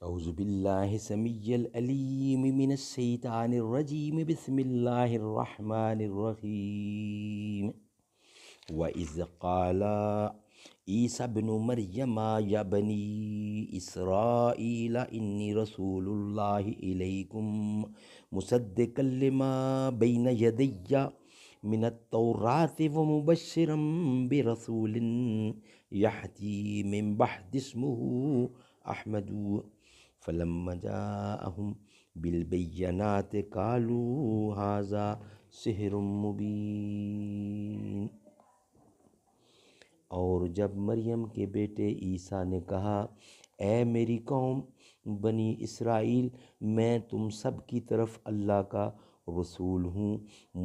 أعوذ بالله السميع العليم من الشيطان الرجيم بسم الله الرحمن الرحيم وإذ قال عيسى ابن مريم يا بني إسرائيل إني رسول الله إليكم مصدقا لما بين يدي من التوراة ومبشرا برسول يأتي من بعد اسمه أحمد فلما جاءهم بالبينات قالوا هذا سحر مبین۔ اور جب مریم کے بیٹے عیسیٰ نے کہا اے میری قوم بنی اسرائیل، میں تم سب کی طرف اللہ کا رسول ہوں،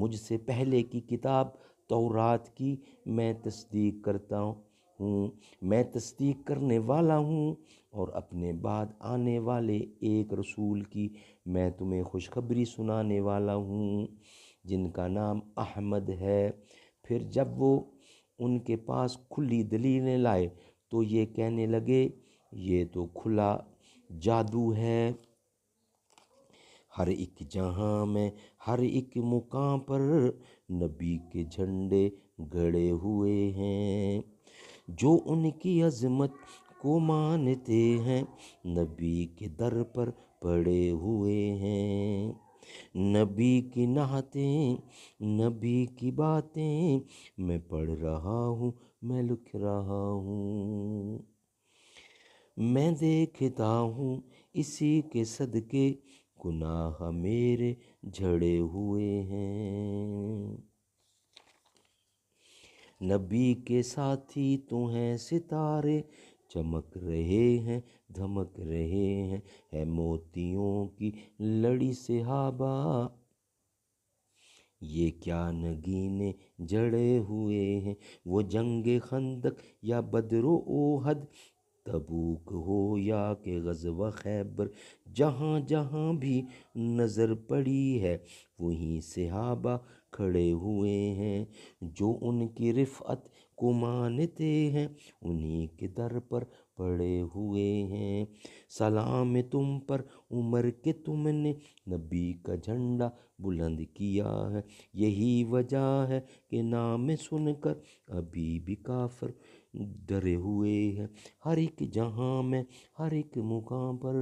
مجھ سے پہلے کی کتاب تورات کی میں تصدیق کرتا ہوں، میں تصدیق کرنے والا ہوں، اور اپنے بعد آنے والے ایک رسول کی میں تمہیں خوشخبری سنانے والا ہوں جن کا نام احمد ہے۔ پھر جب وہ ان کے پاس کھلی دلیلیں لائے تو یہ کہنے لگے یہ تو کھلا جادو ہے، ہر ایک جہاں میں ہر ایک مقام پر نبی کے جھنڈے گڑے ہوئے ہیں جو ان کی عظمت کو مانتے ہیں، نبی کے در پر پڑے ہوئے ہیں، نبی کی نعتیں نبی کی باتیں میں پڑھ رہا ہوں، میں لکھ رہا ہوں، میں دیکھتا ہوں اسی کے صدقے گناہ میرے جھڑے ہوئے ہیں، نبی کے ساتھی تو ہیں ستارے چمک رہے ہیں دھمک رہے ہیں، ہے موتیوں کی لڑی صحابہ یہ کیا نگینے جڑے ہوئے ہیں، وہ جنگ خندق یا بدر و احد، تبوک ہو یا کہ غزوہ خیبر، جہاں جہاں بھی نظر پڑی ہے وہیں صحابہ کھڑے ہوئے ہیں، جو ان کی رفعت کو مانتے ہیں انہی کے در پر پڑے ہوئے ہیں، سلام تم پر عمر کہ تم نے نبی کا جھنڈا بلند کیا ہے، یہی وجہ ہے کہ نام سن کر ابھی بھی کافر ڈرے ہوئے ہیں، ہر ایک جہاں میں ہر ایک مقام پر